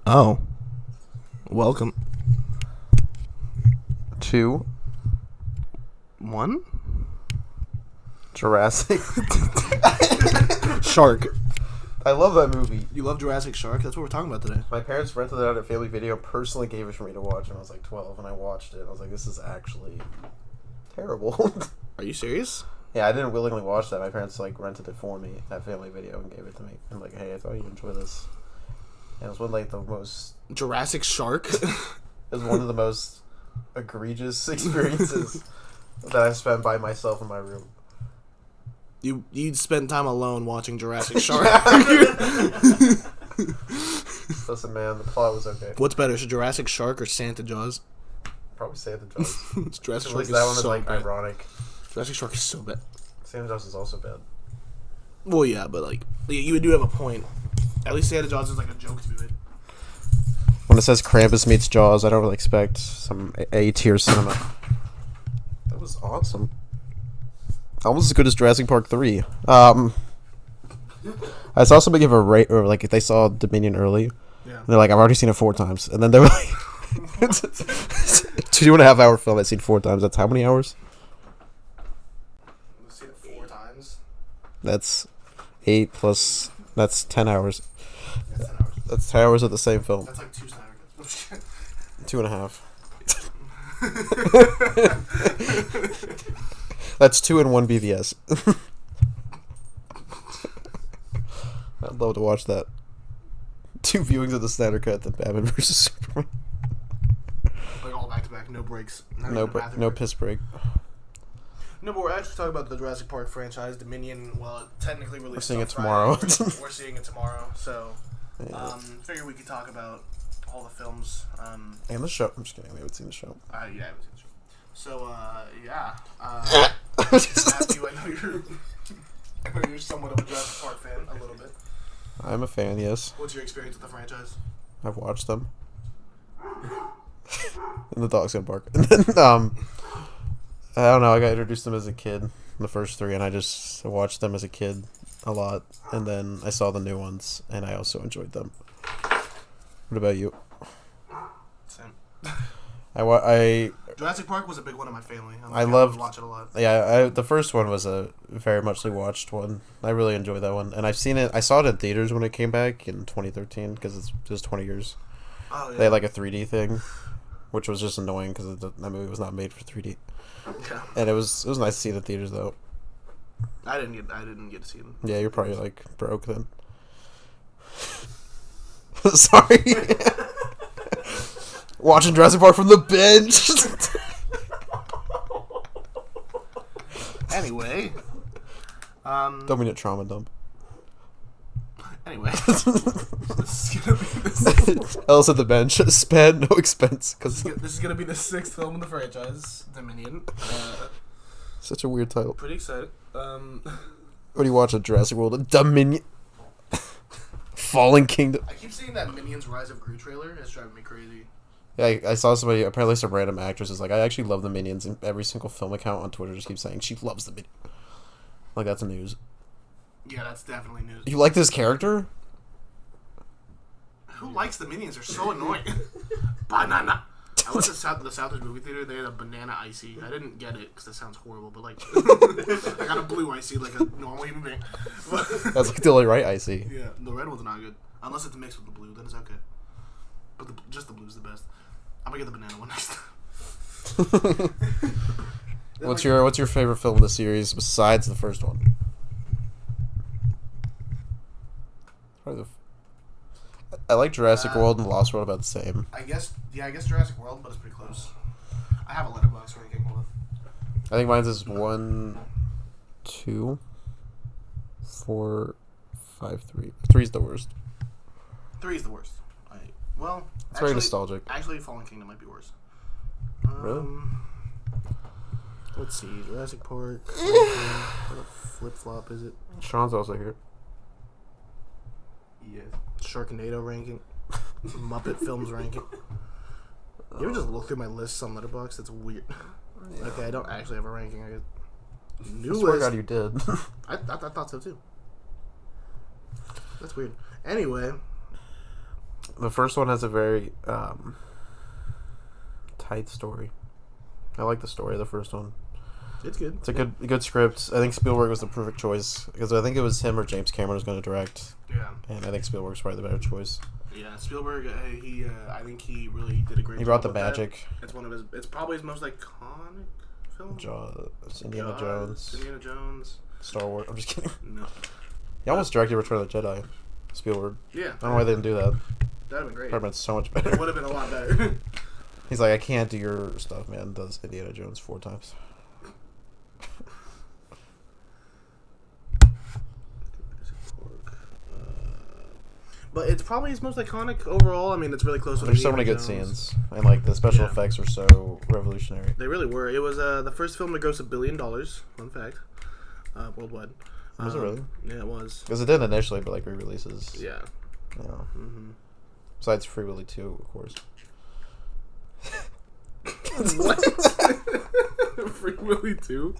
Oh, welcome. 2. One? Jurassic. Shark. I love that movie. You love Jurassic Shark? That's what we're talking about today. My parents rented it out at Family Video, personally gave it for me to watch when I was like 12, and I watched it. I was like, this is actually terrible. Are you serious? Yeah, I didn't willingly watch that. My parents like rented it for me at Family Video and gave it to me. I'm like, hey, I thought you'd enjoy this. And it was one like the most... Jurassic Shark? It was one of the most egregious experiences that I've spent by myself in my room. You'd spend time alone watching Jurassic Shark. Listen, man, the plot was okay. What's better, Jurassic Shark or Santa Jaws? Probably Santa Jaws. Jurassic At Shark least that one is so like bad. ironic. Jurassic Shark is so bad. Santa Jaws is also bad. Well, yeah, but like you do have a point. At least Santa Jaws is like a joke to it. When it says Krampus meets Jaws, I don't really expect some A-tier cinema. That was awesome. Almost as good as Jurassic Park 3. I saw somebody give a rate, or like if they saw Dominion early, Yeah. they're like, I've already seen it 4 times. And then they were like, 2.5 hour film I've seen 4 times. That's how many hours? I've seen it 4 times. That's 8 plus, that's 10 hours. That's 10 hours. That's 10 hours of the same film. That's like 2 Snyder Cuts. 2.5. That's 2 and 1 BVS. I'd love to watch that. 2 viewings of the Snyder Cut, then Batman vs Superman. Like all back to back, no breaks. No piss break. No, but we're actually talking about the Jurassic Park franchise, Dominion. Well, it technically released. We're seeing on it tomorrow. Friday. We're seeing it tomorrow, so Yeah. figure we could talk about all the films. And the show. I'm just kidding. We haven't seen the show. Yeah, I haven't seen the show. So, yeah. Matthew, I know you're somewhat of a Jurassic Park fan, a little bit. I'm a fan, yes. What's your experience with the franchise? I've watched them. And the dog's gonna bark. And then, I don't know, I got introduced to them as a kid, the first 3, and I just watched them as a kid a lot. And then I saw the new ones, and I also enjoyed them. What about you? Same. Jurassic Park was a big one in my family. I loved watch it a lot. Yeah, the first one was a very muchly watched one. I really enjoyed that one, and I saw it in theaters when it came back in 2013 because it's just 20 years. Oh yeah. They had like a 3D thing, which was just annoying because that movie was not made for 3D. Yeah. And it was nice to see it in theaters though. I didn't get to see them. Yeah, you're probably like broke then. Sorry. Watching Jurassic Park from the bench. Anyway. Don't mean to trauma dump. Anyway. This is gonna be Else at the bench. Spend no expense. this is gonna be the 6th film in the franchise, Dominion. Such a weird title. Pretty excited. What do you watch at Jurassic World? Dominion. Fallen Kingdom. I keep seeing that Minions Rise of Gru trailer. It's driving me crazy. Yeah, I saw somebody, apparently some random actress is like, I actually love the Minions, and every single film account on Twitter just keeps saying she loves the Minions. Like, that's news. Yeah, that's definitely news. You like this character? Who likes the Minions? They're so annoying. Banana. I went to the Southridge movie theater. They had a banana icy. I didn't get it because that sounds horrible, but like, I got a blue icy like a normal human being. That's like the only right I see. Yeah, the red one's not good unless it's mixed with the blue. Then it's okay. But just the blue's the best. I'm gonna get the banana one next time. What's your favorite film in the series besides the first one? I like Jurassic World and Lost World about the same. I guess Jurassic World, but it's pretty close. I have a letterbox ranking. Hold on. I think mine's is 1, 2, 4, 5, 3. 3's the worst. 3 is the worst. It's very nostalgic. Actually, Fallen Kingdom might be worse. Really? Let's see. Jurassic Park. What flip flop is it? Sean's also here. Yeah. Sharknado ranking. Muppet Films ranking. You ever just look through my lists on Letterboxd? That's weird. Yeah. Okay, I don't actually have a ranking. I guess. New swear to list. God, you did. I thought so too. That's weird. Anyway, The first one has a very tight story. I like the story of the first one. It's good. It's a good script. I think Spielberg was the perfect choice because I think it was him or James Cameron was going to direct. Yeah. And I think Spielberg's probably the better choice. Yeah, Spielberg. I think he really did a great job. He brought the with magic. That. It's one of his. It's probably his most iconic film. Indiana Jones. Indiana Jones. Star Wars. I'm just kidding. No. He almost directed Return of the Jedi. Spielberg. Yeah. I don't know why they didn't do that. That'd have been great. Would have been so much better. It would have been a lot better. He's like, I can't do your stuff, man. Does Indiana Jones 4 times. But it's probably his most iconic overall. I mean, it's really close. There's so many good scenes, and like the special effects are so revolutionary. They really were. It was the first film to gross $1 billion. Fun fact, worldwide. Was it really? Yeah, it was. Because it did initially, but like re-releases. Yeah. Yeah. Mm-hmm. Besides Free Willy 2, of course. What? Free Willy 2?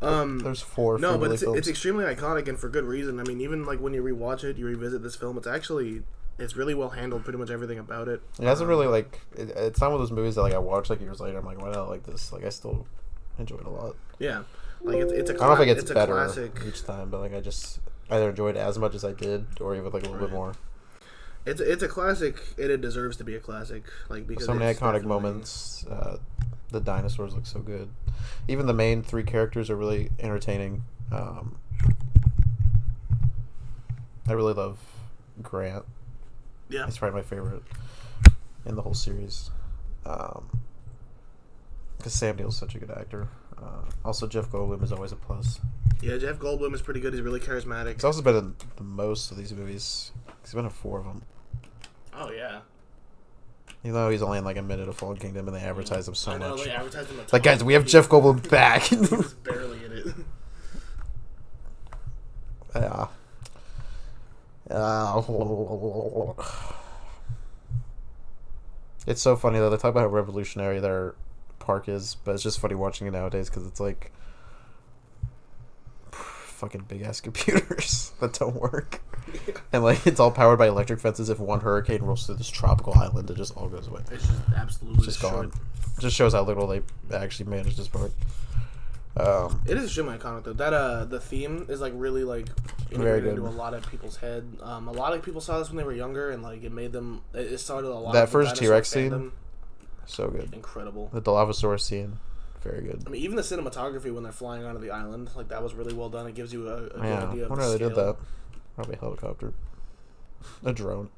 There's 4 no, Free but Willy films. it's extremely iconic and for good reason. I mean, even like when you rewatch it, you revisit this film. It's really well handled. Pretty much everything about it. It hasn't really like. It's not one of those movies that like I watch like years later. I'm like, why not like this? Like I still enjoy it a lot. Yeah, like it's a. I don't know if it gets it's better a classic. each time, but like I just either enjoyed it as much as I did, or even like a little bit more. It's a classic, and it deserves to be a classic. Like because so many iconic moments. The dinosaurs look so good. Even the main 3 characters are really entertaining. I really love Grant. Yeah, he's probably my favorite in the whole series. Because Sam Neill's such a good actor. Also, Jeff Goldblum is always a plus. Yeah, Jeff Goldblum is pretty good. He's really charismatic. He's also been in the most of these movies. He's been in 4 of them. Oh yeah. Even though he's only in like a minute of Fallen Kingdom, and they advertise him so much. They advertise him a ton. Like, guys, we have Jeff Goldblum back. He's barely in it. Yeah. It's so funny though. They talk about how revolutionary their park is, but it's just funny watching it nowadays because it's like fucking big ass computers that don't work, and like it's all powered by electric fences. If one hurricane rolls through this tropical island, it just all goes away. It's just absolutely just gone. It just shows how little they actually managed this park. It is extremely iconic though. That the theme is like really like integrated into a lot of people's head. A lot of people saw this when they were younger, and like it made them. It started a lot. That of first T-Rex scene, so good. Incredible. The Dilophosaurus scene, very good. I mean, even the cinematography when they're flying onto the island, like that was really well done. It gives you a good idea of the wonder how they scale. did that. Probably a helicopter, a drone.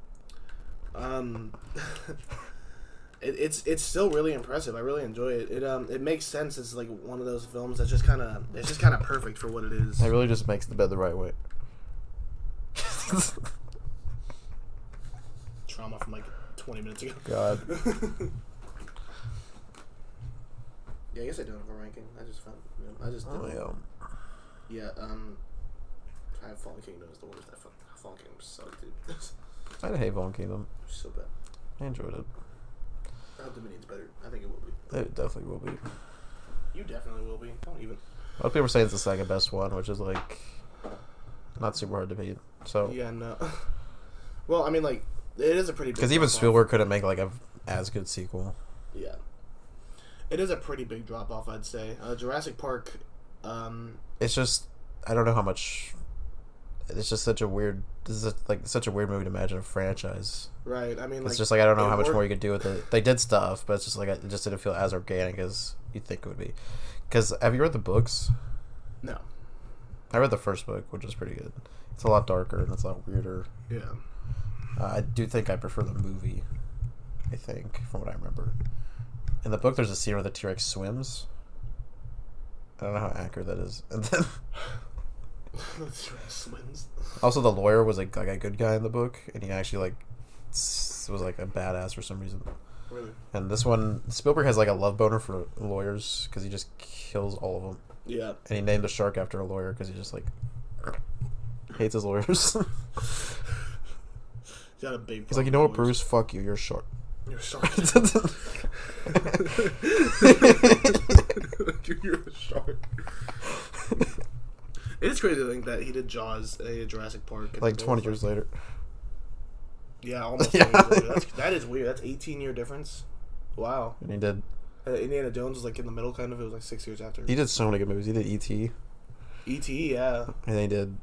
It's still really impressive. I really enjoy it. It makes sense. It's like one of those films that's just kind of perfect for what it is. It really just makes the bed the right way. Trauma from like 20 minutes ago. God. Yeah, I guess I don't have a ranking. I just found. I just. Yeah. I have Fallen Kingdom is the worst. Fallen Kingdom sucked, dude. I hate Fallen Kingdom. So bad. I enjoyed it. I hope Dominion's better. I think it will be. It definitely will be. You definitely will be. Don't even. A lot of people are saying it's the second best one, which is like not super hard to beat. So yeah, no. Well, I mean, like it is a pretty big. Because even Spielberg couldn't make like a as good sequel. Yeah. It is a pretty big drop off, I'd say. Jurassic Park. It's just I don't know how much. It's just such a weird. This is such a weird movie to imagine a franchise. Right. I mean, it's just like I don't know how much more you could do with it. They did stuff, but it's just like it just didn't feel as organic as you think it would be. Because have you read the books? No. I read the first book, which is pretty good. It's a lot darker and it's a lot weirder. Yeah. I do think I prefer the movie. I think, from what I remember. In the book, there's a scene where the T-Rex swims. I don't know how accurate that is. And then also, the lawyer was like a good guy in the book, and he actually like was like a badass for some reason. Really? And this one, Spielberg has like a love boner for lawyers because he just kills all of them. Yeah. And he named the shark after a lawyer because he just like hates his lawyers. He's got a big. He's like, you know what, Bruce? Fuck you. You're a shark. You're a shark. You're a shark. It is crazy to think that he did Jaws, a Jurassic Park. Like 20 years later. Yeah, almost. Yeah. 20 years later. That is weird. That's 18-year difference. Wow. And he did. Indiana Jones was like in the middle, kind of. It was like 6 years after. He did so many good movies. He did E.T. E.T. Yeah. And he did.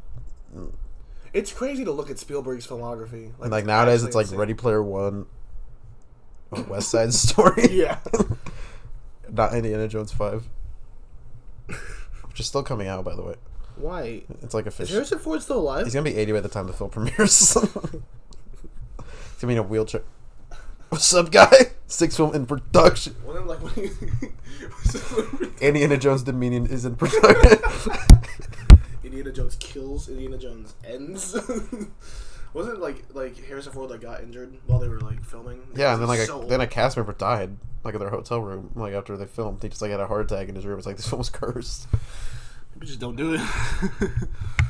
It's crazy to look at Spielberg's filmography. Like nowadays, it's like insane. Ready Player One, West Side Story. Yeah. Not Indiana Jones 5. Which is still coming out, by the way. Why? It's like a Is fish. Harrison Ford still alive? He's gonna be 80 by the time the film premieres. He's gonna be in a wheelchair. What's up, guy? 6th film in production. Wasn't like when Indiana Jones Dominion is in production. Indiana Jones kills, Indiana Jones ends. Wasn't like Harrison Ford like got injured while they were like filming? Yeah, and then like so then a cast member died like in their hotel room like after they filmed. He just like had a heart attack in his room. It's like this film was cursed. Maybe just don't do it.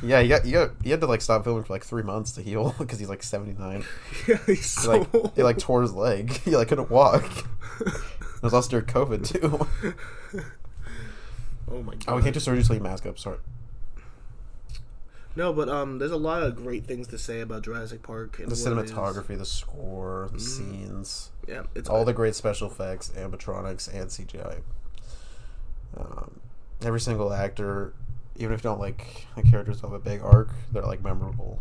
Yeah, he had to like stop filming for like 3 months to heal because he's like 79. Yeah, he's so He like tore his leg. He like couldn't walk. It was also during COVID too. Oh my god. Oh, we can't do surgery until you mask up. Sorry. No, but there's a lot of great things to say about Jurassic Park. And The what it is. cinematography, the score, the scenes. Yeah, it's All the great special effects, animatronics, and CGI. Every single actor, even if you don't like the characters have a big arc, they're like memorable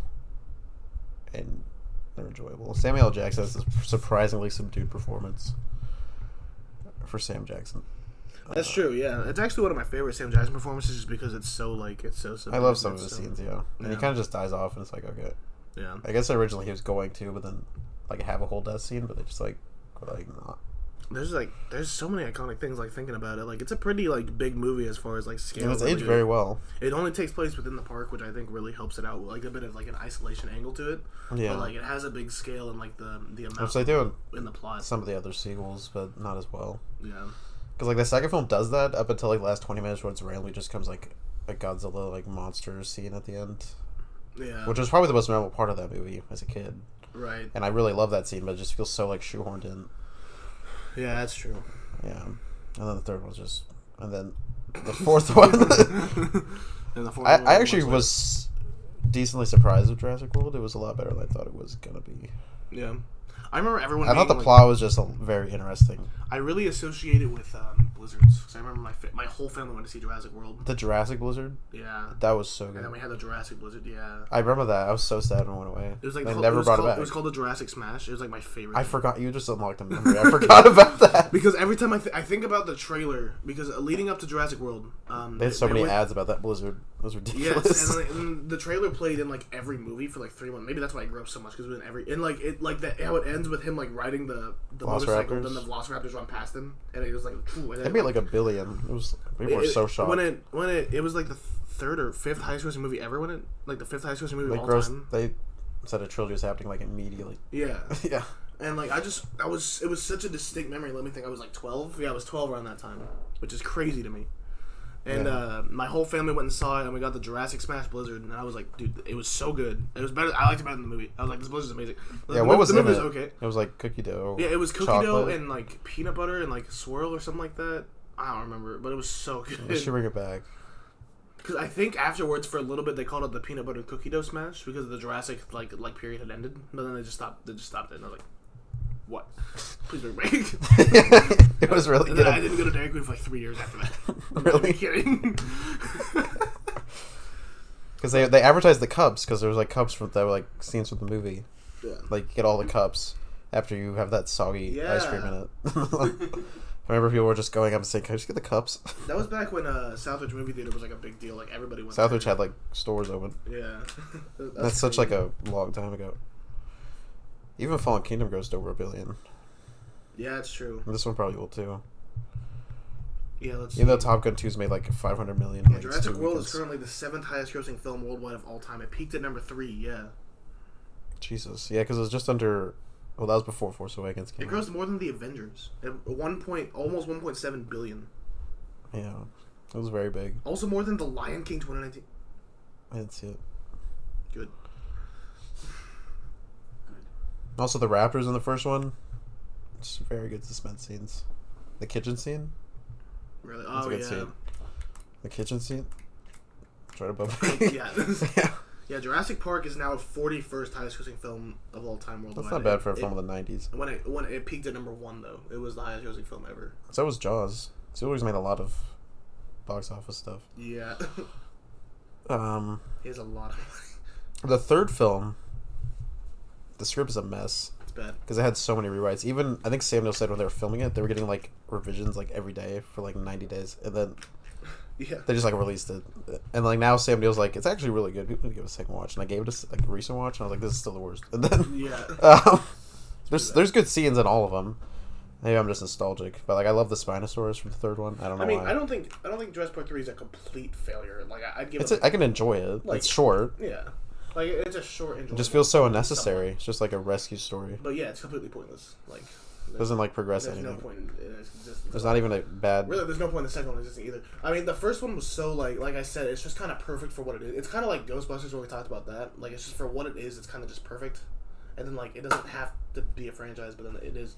and they're enjoyable. Samuel L. Jackson has a surprisingly subdued performance for Sam Jackson. That's true. Yeah, it's actually one of my favorite Sam Jackson performances, just because it's so I love some of the scenes, and he Yeah. kind of just dies off, and it's like, okay. Yeah. I guess originally he was going to, but then like have a whole death scene, but they just like not. There's so many iconic things, like thinking about it. Like, it's a pretty like big movie as far as like scale. And it's aged very well. It only takes place within the park, which I think really helps it out, like a bit of like an isolation angle to it. Yeah. But like it has a big scale and like the amount Which they do in the plot. some of the other sequels, but not as well. Yeah. Because like the second film does that up until like the last 20 minutes, where it's randomly just comes like a Godzilla like monster scene at the end. Yeah. Which was probably the most memorable part of that movie as a kid. Right. And I really love that scene, but it just feels so like shoehorned in. Yeah, that's true. Yeah. And then the third one's just, and then the fourth one. And the fourth I one actually like- was decently surprised with Jurassic World. It was a lot better than I thought it was gonna be. Yeah. I remember everyone. I thought the being, plot was just very interesting. I really associate it with blizzards. Because I remember my whole family went to see Jurassic World. The Jurassic Blizzard, Yeah. that was so And good. then we had the Jurassic Blizzard. Yeah. I remember that. I was so sad when it went away. It was like they it never was brought called, it back. It was called the Jurassic Smash. It was like my favorite. I forgot. You just unlocked a memory. I forgot about that. Because every time I think about the trailer, because leading up to Jurassic World, They had so many went- ads about that Blizzard. It was ridiculous. Yes, and the trailer played in like every movie for like 3 months. Maybe that's why I grew up so much, because it was in every and like it like that how it ends with him like riding the motorcycle, Velociraptors. then the Velociraptors run past him, and it was like and then, They made like $1 billion. It was people were so shocked. when it was like the third or fifth highest grossing movie ever. When it like the fifth highest grossing movie They of all grossed. time. They said a trilogy was happening like immediately. Yeah. Yeah. And like it was such a distinct memory. Let me think. I was like 12. Yeah, I was 12 around that time, which is crazy to me. And my whole family went and saw it, and we got the Jurassic Smash Blizzard, and I was like, dude, it was so good. It was better. I liked it better than the movie. I was like, this Blizzard's amazing. Yeah. What was the in movie it? was okay. It was like cookie dough. Yeah, it was cookie chocolate. dough and like peanut butter and like swirl or something like that. I don't remember, but it was so good. They should bring it back. Because I think afterwards, for a little bit, they called it the peanut butter cookie dough smash because the Jurassic like period had ended. But then they just stopped. They just stopped it, and I was like, "What? Please bring it back." It was really And good. then I didn't go to Dairy Queen for like 3 years after that. Really? Are you kidding? Because they advertised the cups, because there was like cups from that were like scenes from the movie. Yeah. Like you get all the cups after you have that soggy ice cream in it. I remember people were just going up and saying, "Can I just get the cups?" That was back when Southridge movie theater was like a big deal. Like everybody went. Southridge there. had like stores open. Yeah. That's such like a long time ago. Even Fallen Kingdom grossed over $1 billion. Yeah, it's true. And this one probably will too. Yeah, let's. Even though see. Top Gun 2's made like $500 million. Yeah, like, Jurassic 2 World weekends. is currently the 7th highest grossing film worldwide of all time. It peaked at number 3. Yeah. Jesus, yeah, because it was just under. Well, that was before Force Awakens came It grossed more than the Avengers at almost 1.7 billion. out. Yeah, it was very big. Also more than The Lion King 2019. I didn't see it. Good. Also, the Raptors in the first one. It's very good suspense scenes. The kitchen scene. Really? That's Oh a good yeah. scene. The kitchen scene. It's right above me. Yeah. Yeah. Yeah, Jurassic Park is now 41st highest grossing film of all time worldwide. That's not bad for a film of the 90s. When it peaked at number 1, though, it was the highest grossing film ever. So was Jaws. Spielberg's made a lot of box office stuff. Yeah. He has a lot of money. The third film, the script is a mess. It's bad. Because it had so many rewrites. Even, I think Samuel said when they were filming it, they were getting, like, revisions, like, every day for, like, 90 days. And then Yeah. they just, like, released it. And, like, now Sam Neill's like, it's actually really good. People need to give it a second watch. And I gave it a, like, a recent watch, and I was like, this is still the worst. And then, Yeah. there's good scenes in all of them. Maybe I'm just nostalgic, but like I love the Spinosaurus from the third one. I don't know. Why. I don't think Jurassic Park 3 is a complete failure. Like I'd give I can enjoy it. Like, it's short. Yeah, like it's a short. It just feels so unnecessary. It's just like a rescue story. But yeah, it's completely pointless. Like it doesn't like progress there's anything. No point in existence. There's not even a bad. Really, there's no point in the second one existing either. I mean, the first one was so like I said, it's just kind of perfect for what it is. It's kind of like Ghostbusters when we talked about that. Like it's just for what it is. It's kind of just perfect, and then like it doesn't have to be a franchise, but then it is.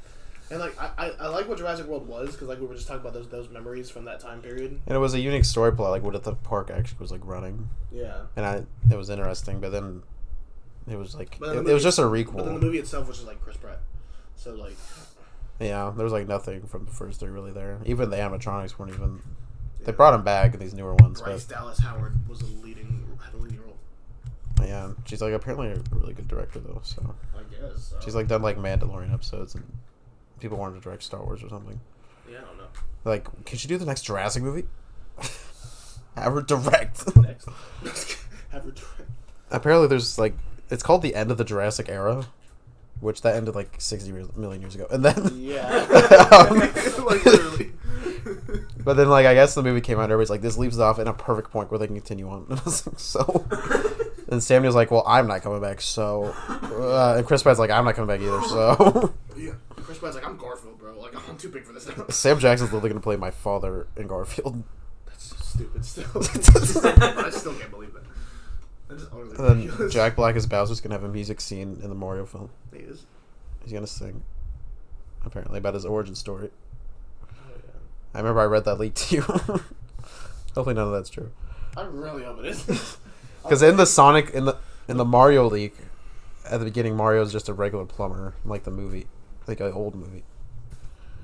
And, like, I like what Jurassic World was, because, like, we were just talking about those memories from that time period. And it was a unique story plot, like, what if the park actually was, like, running. Yeah. And it was interesting, but then it was, like, it was just a requel. But then the movie itself was just, like, Chris Pratt. So, like... Yeah, there was, like, nothing from the first three really there. Even the animatronics weren't even... Yeah. They brought him back in these newer ones. Bryce Dallas Howard was had a leading role. Yeah, she's, like, apparently a really good director, though, so... I guess. So. She's, like, done, like, Mandalorian episodes, and... People wanted to direct Star Wars or something. Yeah, I don't know. Like, can she do the next Jurassic movie? Have her direct. Next. Have her direct. Apparently there's, like... It's called the end of the Jurassic era. Which that ended, like, 60 million years ago. And then... Yeah. Like, literally. But then, like, I guess the movie came out and everybody's like, this leaves it off in a perfect point where they can continue on. So... And Samuel's like, well, I'm not coming back, so... and Chris Pratt's like, I'm not coming back either, so... Yeah. Chris Pratt's like, I'm Garfield, bro. Like, I'm too big for this now. Sam Jackson's literally going to play my father in Garfield. That's so stupid still. I still can't believe that. That's just utterly ridiculous. Then Jack Black as Bowser's going to have a music scene in the Mario film. He is. He's going to sing. Apparently, about his origin story. Oh, yeah. I remember I read that leak to you. Hopefully none of that's true. I really hope it is. Because in the Sonic, in the Mario leak, at the beginning, Mario's just a regular plumber, like the movie. Like an old movie.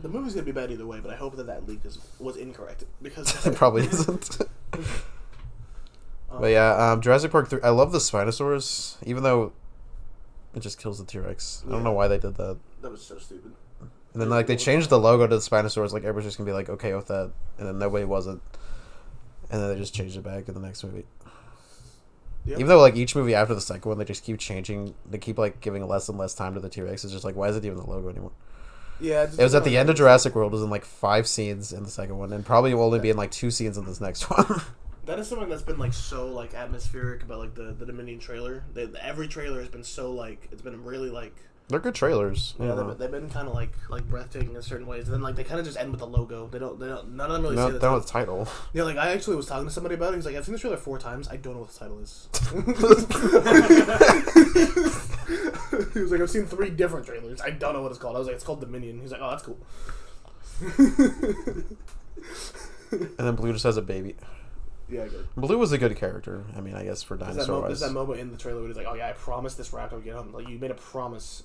The movie's gonna be bad either way, but I hope that leak was incorrect because it probably isn't. But yeah, Jurassic Park 3. I love the Spinosaurus, even though it just kills the T-Rex. I don't know why they did that. That was so stupid. And then like they changed the logo to the Spinosaurus, like everybody's just gonna be like okay with that, and then nobody wasn't. And then they just changed it back in the next movie. Yep. Even though like each movie after the second one, they just keep changing. They keep like giving less and less time to the T-Rex. It's just like, why is it even the logo anymore? Yeah, it was at the end of Jurassic World. It was in like 5 scenes in the second one, and probably will only be in like 2 scenes in this next one. That is something that's been like so like atmospheric about like the Dominion trailer. Every trailer has been so like it's been really like. They're good trailers. Yeah, they've been kind of like breathtaking in certain ways. And then like they kind of just end with the logo. They don't. None of them really say the title. With the title. Yeah, like I actually was talking to somebody about it. He's like, I've seen this trailer 4 times. I don't know what the title is. He was like, I've seen 3 different trailers. I don't know what it's called. I was like, it's called Dominion. He's like, oh, that's cool. And then Blue just has a baby. Yeah, good. Blue was a good character. I mean, I guess for dinosaur wise. There's that moment in the trailer where he's like, "Oh yeah, I promised this raptor would get home." Like you made a promise.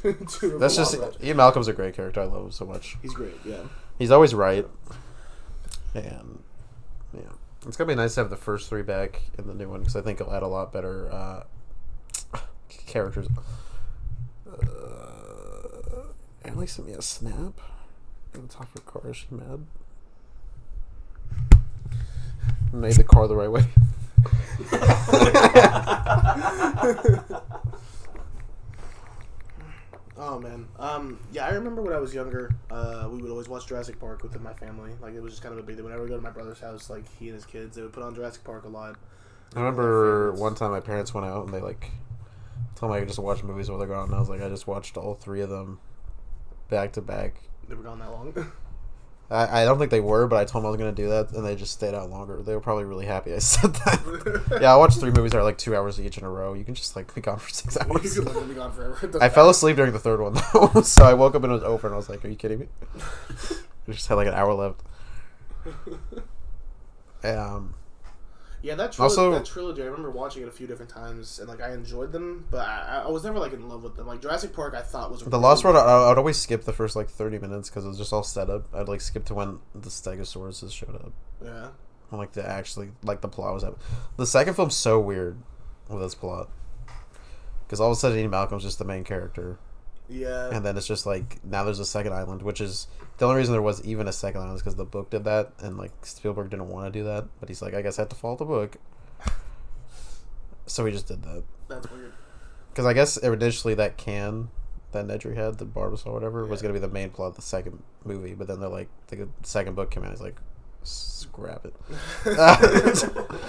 to That's just Ian Malcolm's a great character. I love him so much. He's great. Yeah. He's always right. And yeah, it's gonna be nice to have the first 3 back in the new one because I think it'll add a lot better characters. Emily sent me a snap. On the top of her car. Is she mad? Made the car the right way. Oh man, yeah, I remember when I was younger, we would always watch Jurassic Park within my family. Like it was just kind of a big thing. Whenever we go to my brother's house, like he and his kids, they would put on Jurassic Park a lot. I remember one time my parents went out and they like told me I could just watch movies while they're gone. And I was like, I just watched all 3 of them back to back. They were gone that long. I don't think they were, but I told them I was going to do that, and they just stayed out longer. They were probably really happy I said that. Yeah, I watched 3 movies that are like 2 hours each in a row. You can just like be gone for 6 hours. You could literally be gone forever. I fell asleep during the 3rd one, though, so I woke up and it was over, and I was like, are you kidding me? I just had like an hour left. Yeah, that trilogy, I remember watching it a few different times, and like I enjoyed them, but I was never like in love with them. Like Jurassic Park, I thought was The Lost World. I'd always skip the first like 30 minutes because it was just all set up. I'd like skip to when the Stegosauruses showed up. Yeah. And, like the actually like the plot was happening. The second film's so weird with its plot because all of a sudden Ian Malcolm's just the main character. Yeah. And then it's just like now there's a second island, which is the only reason there was even a second island is because the book did that, and like Spielberg didn't want to do that, but he's like, I guess I have to follow the book, so he just did that. That's weird. Because I guess initially that Nedry had, the Barbasol or whatever, was gonna be the main plot of the second movie, but then they're like the second book came out, he's like, scrap it.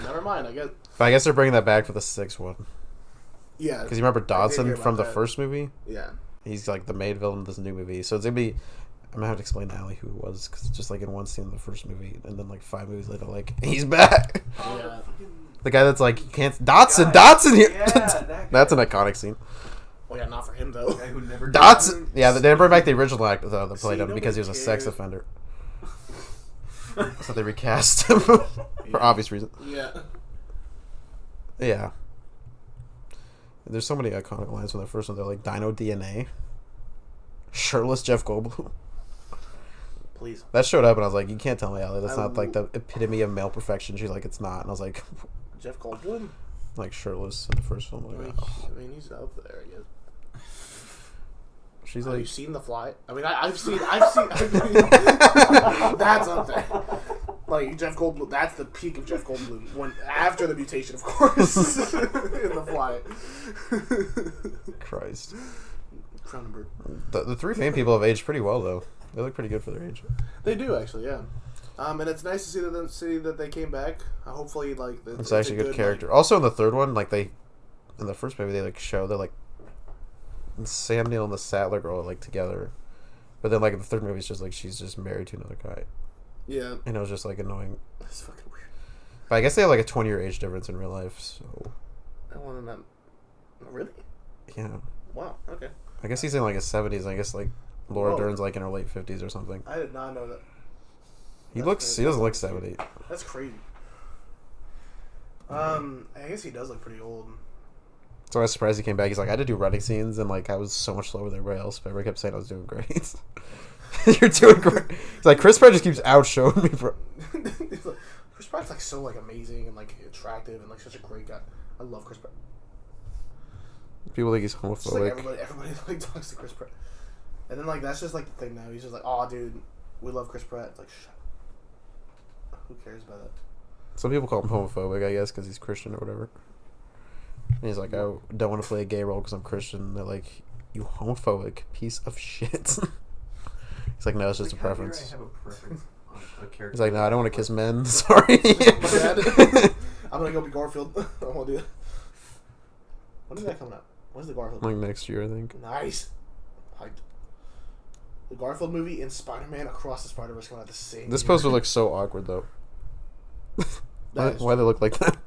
Never mind, I guess. But I guess they're bringing that back for the sixth one. Yeah. Because you remember Dodson from the first movie? Yeah. He's like the main villain of this new movie, so it's gonna be. I'm gonna have to explain to Allie who it was because it's just like in one scene in the first movie, and then like 5 movies later, like he's back. Yeah. The guy that's like you can't Dodson here. Yeah, That's an iconic scene. Oh yeah, not for him though. Guy who never Dodson. Yeah, they didn't bring back the original actor though that played him nobody because he was a sex cares. offender. So they recast him for obvious reasons. Yeah. Yeah. There's so many iconic lines from the first one. They're like Dino DNA. Shirtless Jeff Goldblum. Please. That showed up and I was like, you can't tell me, Allie, that's not like the epitome of male perfection. She's like, it's not. And I was like, Jeff Goldblum? like shirtless in the first film. Like, oh. I mean, he's up there, I guess. She's Have like, you seen The Fly? I mean, I've seen that's up there. Like, Jeff Goldblum, that's the peak of Jeff Goldblum. When after the mutation, of course, in The Fly. Christ. Cronenberg. The three main people have aged pretty well, though. They look pretty good for their age. They do, actually, yeah. And it's nice to see that they came back. Hopefully, like... It's actually a good character. Like, also, in the third one, like, in the first movie, they, like, show that, like, Sam Neill and the Sattler girl are, like, together. But then, like, in the third movie, it's just, like, she's just married to another guy. Yeah. And it was just, like, annoying. That's fucking weird. But I guess they have, like, a 20-year age difference in real life, so... I wanted that... Really? Yeah. Wow, okay. I guess he's in, like, his 70s. I guess, like, Laura Whoa. Dern's, like, in her late 50s or something. I did not know that. He doesn't look 70. That's crazy. I guess he does look pretty old. So I was surprised he came back. He's like, I had to do running scenes, and like I was so much slower than everybody else, but everybody kept saying I was doing great. You're doing great. It's like Chris Pratt just keeps outshowing me, bro. Chris Pratt's like so like amazing and like attractive and like such a great guy. I love Chris Pratt. People think he's It's just homophobic. like everybody like talks to Chris Pratt, and then like that's just like the thing now. He's just like, oh dude, we love Chris Pratt. It's like, shut up. Who cares about that? Some people call him homophobic, I guess, because he's Christian or whatever. And he's like, I don't want to play a gay role because I'm Christian. And they're like, you homophobic piece of shit. He's like, no, it's just a preference. I have a preference on a character. He's like, no, I don't want to kiss men. Sorry. My bad. I'm gonna go be Garfield. I won't do that. When is that coming out? When's the Garfield? Like next year, I think. Nice. Hyped. The Garfield movie and Spider-Man Across the Spider-Verse coming out the same This year. poster looks so awkward, though. Why they look like that?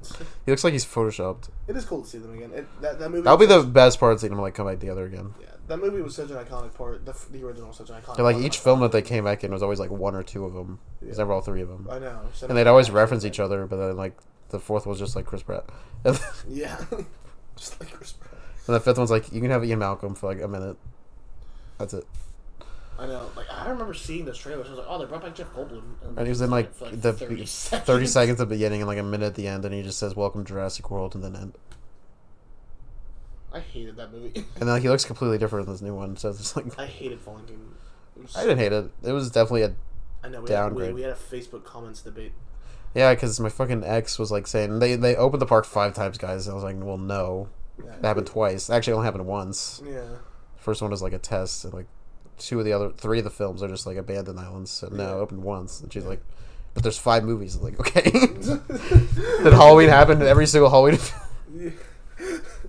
He looks like he's photoshopped. It is cool to see them again. That movie. That'll be the best part, seeing them like come back together again. Yeah, that movie was such an iconic part. The original was such an iconic. And, like part each of film that they came back in was always like one or two of them. There's Yeah. never all three of them. I know. And they'd always reference each other, but then like the fourth was just like Chris Pratt. And Yeah, just like Chris Pratt. the fifth one's like you can have Ian Malcolm for like a minute. That's it. I know. Like I remember seeing those trailers. I was like, oh, they brought back Jeff Goldblum. And he was in like for, the 30 30 seconds at the beginning and like a minute at the end, and he just says "Welcome to Jurassic World" and then end. I hated that movie. And then like, he looks completely different in this new one. So it's just like I hated Fallen Kingdom. I didn't hate it. It was definitely a I know. downgrade. We had a Facebook comments debate. yeah, because my fucking ex was like saying they opened the park 5 times, guys. And I was like, well, no, Yeah. that happened twice. Actually, it only happened once. Yeah. First one was like a test, and like 3 of the films are just like abandoned islands. So no, Yeah. opened once, and she's like, but there's 5 movies. I'm like, okay. Then Halloween happened, and every single Halloween. Yeah.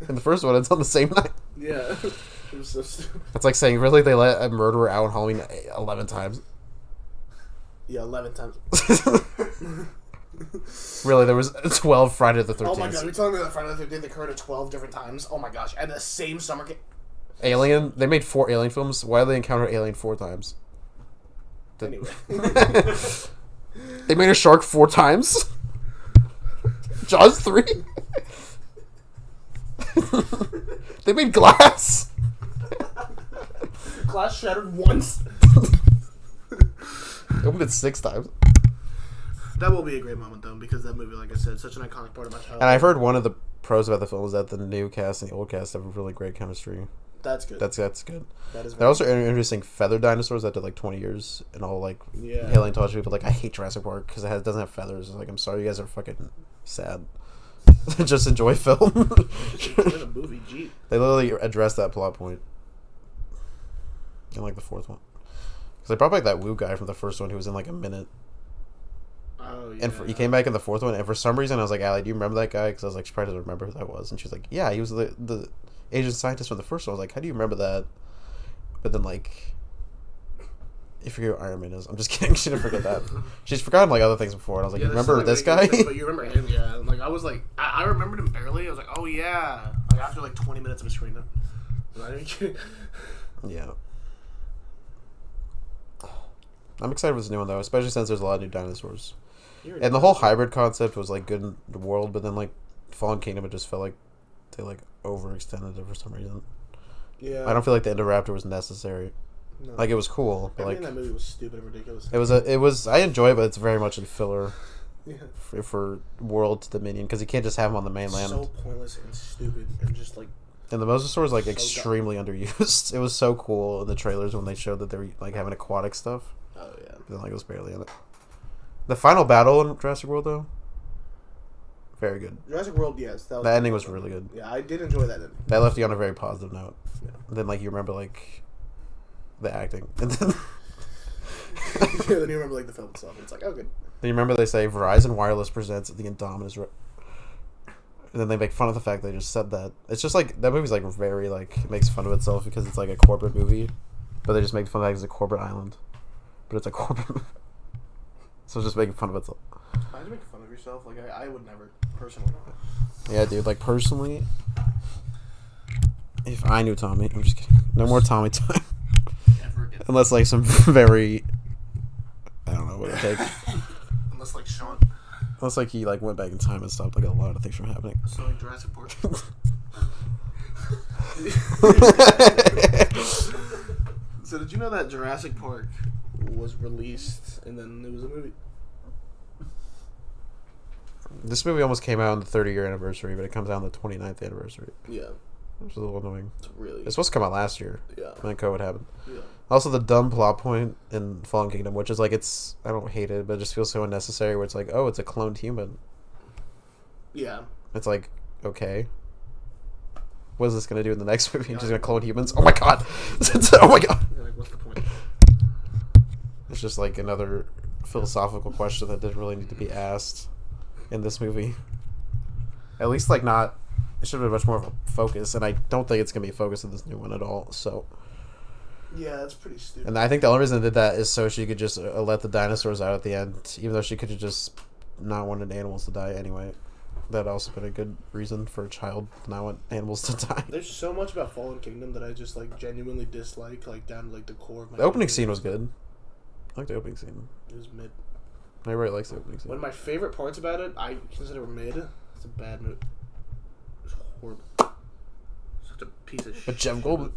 And the first one, it's on the same night. Yeah. It was so stupid. That's like saying, really, they let a murderer out on Halloween 11 times. Yeah, 11 times. Really, there was 12 Friday the 13th. Oh my god, you're telling me that Friday the 13th occurred at 12 different times? Oh my gosh, at the same summer camp. Alien, they made 4 Alien films. Why do they encounter Alien 4 times? Anyway. They made a shark 4 times? Jaws 3? They made glass. Glass shattered once. They opened it 6 times. That will be a great moment, though, because that movie, like I said, is such an iconic part of my childhood. And I've heard one of the pros about the film is that the new cast and the old cast have really great chemistry. That's good. That's good. That is They're also introducing feathered dinosaurs that did like 20 years and all like paleontology people like I hate Jurassic Park because it doesn't have feathers. It's like I'm sorry you guys are fucking sad. Just enjoy film. Enjoy the movie, gee. They literally addressed that plot point in like the 4th one. Because they brought back that Wu guy from the first one who was in like a minute. Oh, yeah. And he came back in the 4th one, and for some reason I was like, Allie, do you remember that guy? Because I was like, she probably doesn't remember who that was. And she was like, yeah, he was the Asian scientist from the first one. I was like, how do you remember that? But then, like, you forget who Iron Man is. I'm just kidding. She didn't forget that. She's forgotten, like, other things before. And I was like, you remember this guy? But you remember him, yeah. Like, I was like, I remembered him barely. I was like, oh, yeah. Like, after, like, 20 minutes of a screen time. I'm not even kidding. Yeah. I'm excited for this new one, though, especially since there's a lot of new dinosaurs. And the whole hybrid concept was, like, good in the world, but then, like, Fallen Kingdom, it just felt like they, like, overextended it for some reason. Yeah. I don't feel like the Indoraptor was necessary. No. Like, it was cool, but, like... that movie was stupid and ridiculous. It was... I enjoy it, but it's very much a filler Yeah. for World to Dominion, because you can't just have them on the mainland. So pointless and stupid and just, like... And the Mosasaur was, like, so extremely underused. It was so cool in the trailers when they showed that they were, like, having aquatic stuff. Oh, yeah. But then, like, it was barely in it. The final battle in Jurassic World, though, very good. Jurassic World, yes. The ending was really good. Yeah, I did enjoy that ending. That left you on a very positive note. Yeah. And then, like, you remember, like, the acting. And then... Then you remember, like, the film itself. It's like, oh, good. Then you remember they say, Verizon Wireless presents the Indominus... And then they make fun of the fact they just said that. It's just, like, that movie's, like, very, like, it makes fun of itself because it's, like, a corporate movie. But they just make fun of it as a corporate island. But it's a corporate movie. So it's just making fun of itself. Why do you make fun of yourself? Like, I would never, personally. Yeah, dude, like, personally, if I knew Tommy, I'm just kidding. No more Tommy time. Unless, like, some very, I don't know what it takes. Unless, like, Sean. Unless, like, he, like, went back in time and stopped, like, a lot of things from happening. So, like, Jurassic Park. So, did you know that Jurassic Park was released and then it was a movie? This movie almost came out on the 30-year anniversary, but it comes out on the 29th anniversary. Yeah. Which is a little annoying. It's supposed to come out last year. Yeah. And then COVID happened. Yeah. Also, the dumb plot point in Fallen Kingdom, which is, like, it's... I don't hate it, but it just feels so unnecessary, where it's like, oh, it's a cloned human. Yeah. It's like, okay. What is this going to do in the next movie? Just going to clone humans? Oh my god! Oh my god! Yeah, like, what's the point? It's just, like, another philosophical question that didn't really need to be asked in this movie. At least, like, not... It should have been much more of a focus, and I don't think it's going to be a focus in this new one at all, so... Yeah, that's pretty stupid. And I think the only reason I did that is so she could just let the dinosaurs out at the end, even though she could have just not wanted animals to die anyway. That'd also been a good reason for a child to not want animals to die. There's so much about Fallen Kingdom that I just, like, genuinely dislike, like, down to, like, the core of my... The opening scene was good. I like the opening scene. It was mid. Everybody likes the opening scene. One of my favorite parts about it, I consider mid. It's a bad movie. It's horrible. Such a piece of shit. But Jeff Goldblum...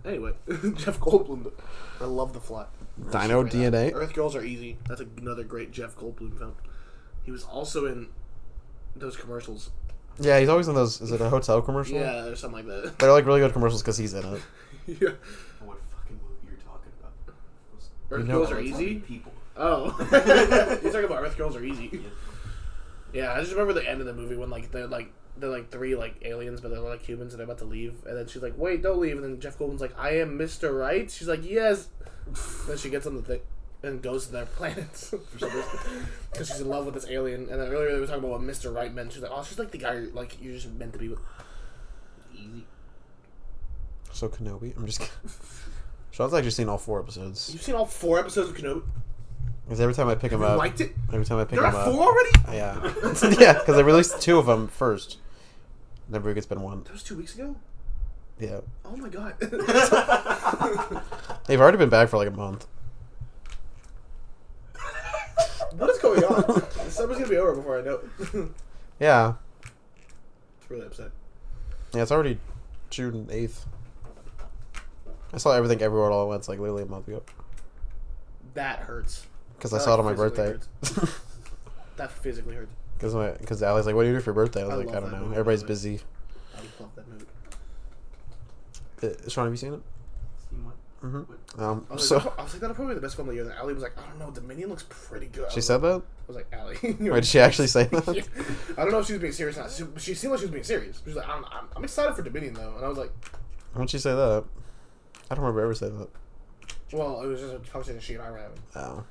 Anyway, Jeff Goldblum. I love The Fly. Dino DNA? Earth Girls Are Easy. That's another great Jeff Goldblum film. He was also in those commercials. Yeah, he's always in those... Is it a hotel commercial? Yeah, or something like that. They're, like, really good commercials because he's in it. Yeah. What fucking movie you're talking about? Earth Girls Are Easy? People. Oh. You're talking about Earth Girls Are Easy. Yeah, I just remember the end of the movie when, like, they're like three, like, aliens, but they're like humans and they're about to leave. And then she's like, wait, don't leave. And then Jeff Goldblum's like, I am Mr. Right? She's like, yes. Then she gets on the thing and goes to their planet. Because she's in love with this alien. And then earlier they were talking about what Mr. Right meant. She's like, oh, she's like the guy you're just meant to be with. Easy. So Kenobi? I'm just kidding. Sean's actually seen all 4 episodes. You've seen all 4 episodes of Kenobi? Because every time I pick him up... You liked it? Every time I pick There him are up... 4 already? Yeah. Yeah, because I released 2 of them first. Never gets been 1. That was 2 weeks ago? Yeah. Oh my god. They've already been back for like a month. What is going on? The summer's gonna be over before I know it. Yeah. It's really upset. Yeah, it's already June 8th. I saw Everything Everywhere All at Once like literally a month ago. That hurts. Because I saw it on my physically birthday. hurts. That physically hurts. Because Allie's like, what do you do for your birthday? I was like, I don't know. Movie, Everybody's busy. I love that movie. Sean, have you seen it? Seen what? Mm-hmm. I was like, that'll probably be the best film of the year. And Allie was like, I don't know, Dominion looks pretty good. She said that? I was like, Allie. Wait, did she actually say that? I don't know if she was being serious or not. She seemed like she was being serious. She was like, I'm excited for Dominion, though. And I was like... When did she say that? I don't remember ever saying that. Well, it was just a conversation she and I were having. Oh.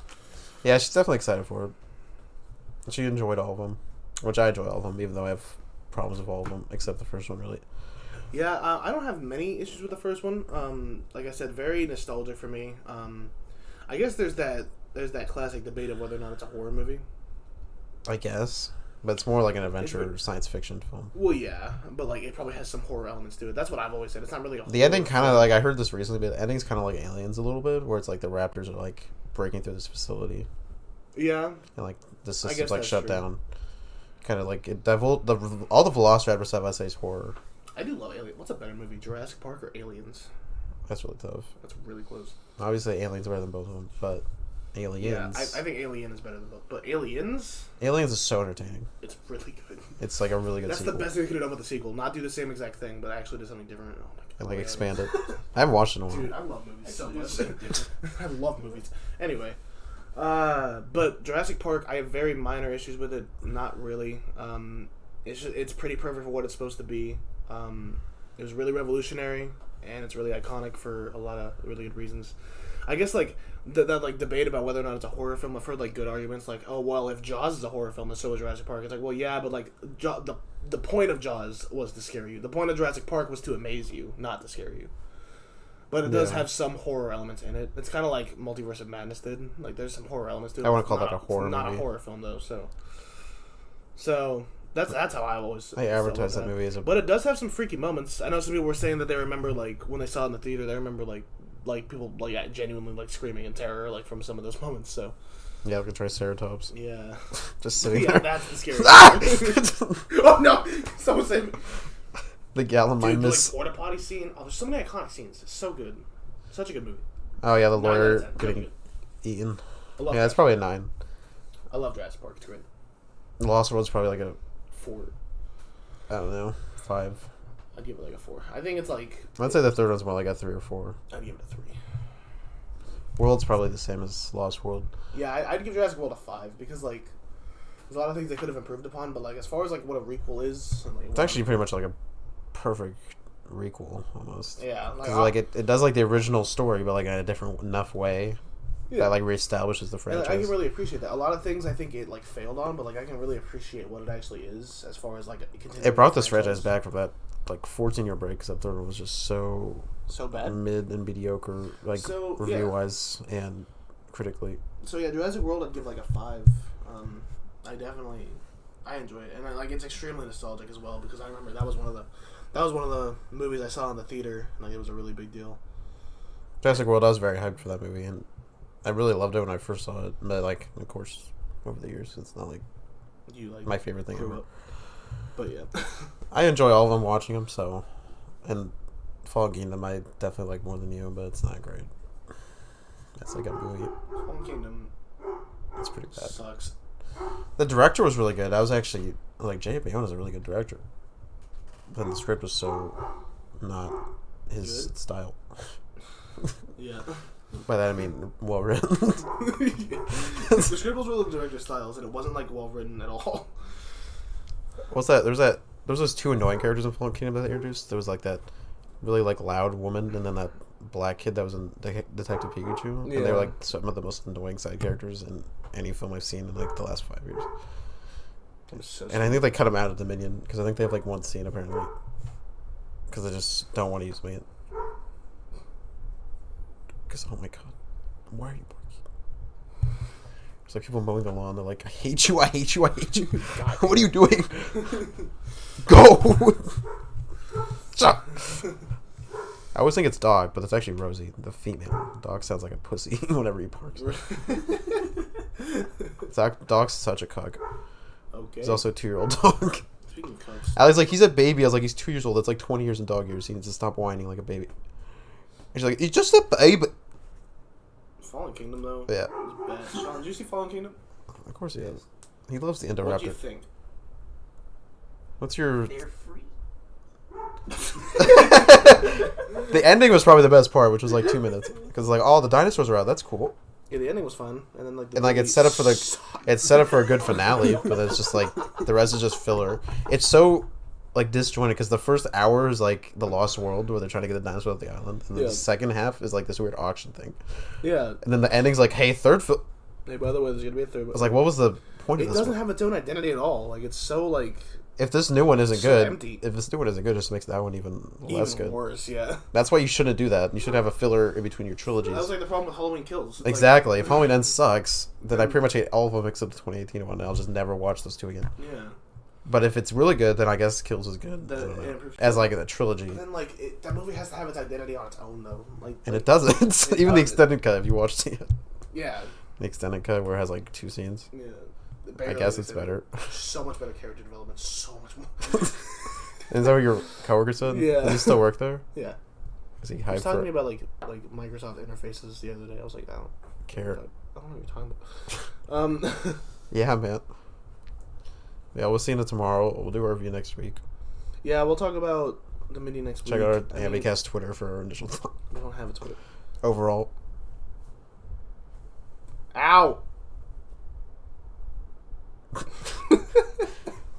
Yeah, she's definitely excited for it. She enjoyed all of them. Which I enjoy all of them, even though I have problems with all of them, except the first one, really. Yeah, I don't have many issues with the first one. Like I said, very nostalgic for me. I guess there's that classic debate of whether or not it's a horror movie. I guess. But it's more like an adventure science fiction film. Well, yeah, but like it probably has some horror elements to it. That's what I've always said. It's not really a horror The ending kind of, film. like, I heard this recently, but the ending's kind of like Aliens a little bit, where it's like the raptors are, like, breaking through this facility. Yeah. And, like, the I system's, guess like, that's shut true. down. Kind of, like, all the Velociraptor stuff I say is horror. I do love Aliens. What's a better movie, Jurassic Park or Aliens? That's really tough. That's really close. Obviously, Aliens are better than both of them, but Aliens... Yeah, I think Alien is better than both. But Aliens... Aliens is so entertaining. It's really good. It's, like, a really good That's sequel. the best thing they could have done with the sequel. Not do the same exact thing, but actually do something different. Oh my God. And, like, expand it. I haven't watched it in a while. Dude, I love movies so Actually, much. something different. I love movies. Anyway, but Jurassic Park, I have very minor issues with it. Not really. It's pretty perfect for what it's supposed to be. It was really revolutionary, and it's really iconic for a lot of really good reasons. I guess like that like debate about whether or not it's a horror film. I've heard like good arguments like, oh well, if Jaws is a horror film, then so is Jurassic Park. It's like, well, yeah, but like the point of Jaws was to scare you. The point of Jurassic Park was to amaze you, not to scare you. But it does have some horror elements in it. It's kind of like Multiverse of Madness did. Like, there's some horror elements to it. I wouldn't It's call not that a horror It's not movie. a horror film, though, So that's how I always... They advertise that movie as a... But it does have some freaky moments. I know some people were saying that they remember, like, when they saw it in the theater, they remember, like people, like, genuinely, like, screaming in terror, like, from some of those moments, so... Yeah, like a Triceratops. Yeah. Just sitting Yeah, there. that's the scary part. Oh, no! Someone said... The gallon Dude, the, minus... like, porta potty scene. Oh, there's so many iconic scenes. It's so good. Such a good movie. Oh, yeah, the 9 out of lawyer 10. Really getting good. eaten. I love Yeah, it's Jurassic probably a 9. I love Jurassic Park. It's great. Lost World's probably like a... 4. I don't know. 5. I'd give it like a 4. I think it's like... I'd say the third one's more like a 3 or 4. I'd give it a 3. World's probably the same as Lost World. Yeah, I'd give Jurassic World a 5 because like there's a lot of things they could have improved upon, but like as far as like what a requel is, and, like, It's actually pretty much like a perfect requel, almost. yeah, Because like it does like the original story, but like in a different enough way yeah. that like reestablishes the And franchise. I can really appreciate that. A lot of things I think it like failed on, but like I can really appreciate what it actually is as far as like It brought this franchise back from that like 14-year break, because that third one was just so bad. mid and mediocre, like So, yeah. review wise and critically. So yeah, Jurassic World I'd give like a 5. I enjoy it, and like it's extremely nostalgic as well because I remember that was one of the movies I saw in the theater, and like it was a really big deal. Jurassic World, I was very hyped for that movie, and I really loved it when I first saw it. But like, of course, over the years, it's not like You like my favorite thing grew ever. up. But yeah. I enjoy all of them watching them, so, and Fallen Kingdom I definitely like more than you, but it's not great. It's like a movie. Fallen Kingdom It's pretty bad. sucks. The director was really good. I was actually like, J.P. Owen is a really good director. But the script was so not his Good? style. Yeah. By that I mean well written. The script was really the director's styles, and it wasn't like well written at all. What's that? There was those two annoying characters in Fallen Kingdom that they introduced. There was like that really like loud woman, and then that black kid that was in Detective Pikachu. And they Yeah. were like some of the most annoying side characters in any film I've seen in like the last 5 years. And I think they cut them out of Dominion because I think they have like one scene apparently. Because they just don't want to use me. Because oh my god, why are you barking? It's like people mowing the lawn. They're like, I hate you, I hate you, I hate you. What are you doing? Go. Stop. I always think it's Dog, but it's actually Rosie, the female. Dog sounds like a pussy whenever he barks. Dog's such a cuck. Okay. He's also a 2-year-old dog. Speaking of cubs. I was like, he's a baby. I was like, he's 2 years old. That's like 20 years in dog years. He needs to stop whining like a baby. He's like, he's just a baby. Fallen Kingdom, though. Yeah. Was bad. Sean, did you see Fallen Kingdom? Of course he is. He loves the Indoraptor. What did you think? What's your... They're free. The ending was probably the best part, which was like 2 minutes. Because like, oh, the dinosaurs are out. That's cool. Yeah, the ending was fun, and then like. It's set up for it's set up for a good finale, but it's just like the rest is just filler. It's so like disjointed because the first hour is like the Lost World where they're trying to get the dinosaurs off the island, and then the second half is like this weird auction thing. Yeah. And then the ending's like, hey, third film. Hey, by the way, there's gonna be a third. I was like, what was the point of It this? doesn't one? have its own identity at all. Like it's so like. If this new one isn't so good, empty. if this new one isn't good, it just makes that one even less good. Worse, yeah. That's why you shouldn't do that. You should have a filler in between your trilogies. That was like the problem with Halloween Kills. It's Exactly. Like, if Halloween Ends sucks, then I pretty much hate all of them except the 2018 one, and I'll just never watch those two again. Yeah. But if it's really good, then I guess Kills is good. As like a trilogy. But then like that movie has to have its identity on its own though. And it doesn't. Even the extended cut, if you watch the Yeah. extended cut where it has like 2 scenes. Yeah. I guess it's better. So much better character development. So much more. Is that what your coworker said? Yeah. Does he still work there? Yeah. Is he He hyped was talking for to me about like Microsoft interfaces the other day. I was like, I don't care? I don't know what you're talking about. Yeah, man. Yeah, we'll see you tomorrow. We'll do our review next week. Yeah, we'll talk about the mini next week. Check out our AmityCast Twitter for our initial thought. We don't have a Twitter. Overall. Ow!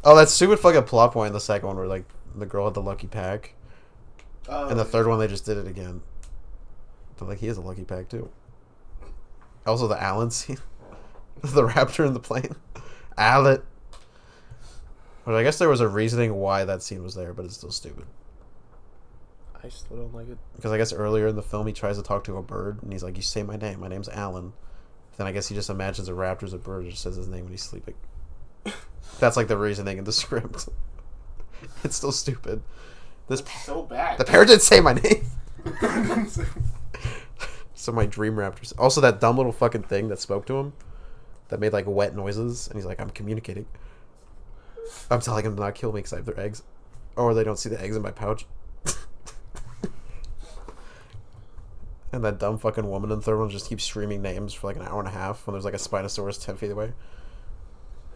Oh, that stupid fucking plot point in the second one where like the girl had the lucky pack. And the third one they just did it again. But like he has a lucky pack too. Also the Alan scene. The raptor in the plane. Alan. But I guess there was a reasoning why that scene was there, but it's still stupid. I still don't like it. Because I guess earlier in the film he tries to talk to a bird and he's like, you say my name. My name's Alan. Then I guess he just imagines a raptor's a bird and just says his name when he's sleeping. That's like the reasoning in the script. It's still stupid. It's so bad. The parrot didn't say my name. So my dream raptors. Also that dumb little fucking thing that spoke to him. That made like wet noises. And he's like, I'm communicating. I'm telling him to not kill me because I have their eggs. Or they don't see the eggs in my pouch. And that dumb fucking woman in the third one just keeps screaming names for like an hour and a half when there's like a Spinosaurus 10 feet away.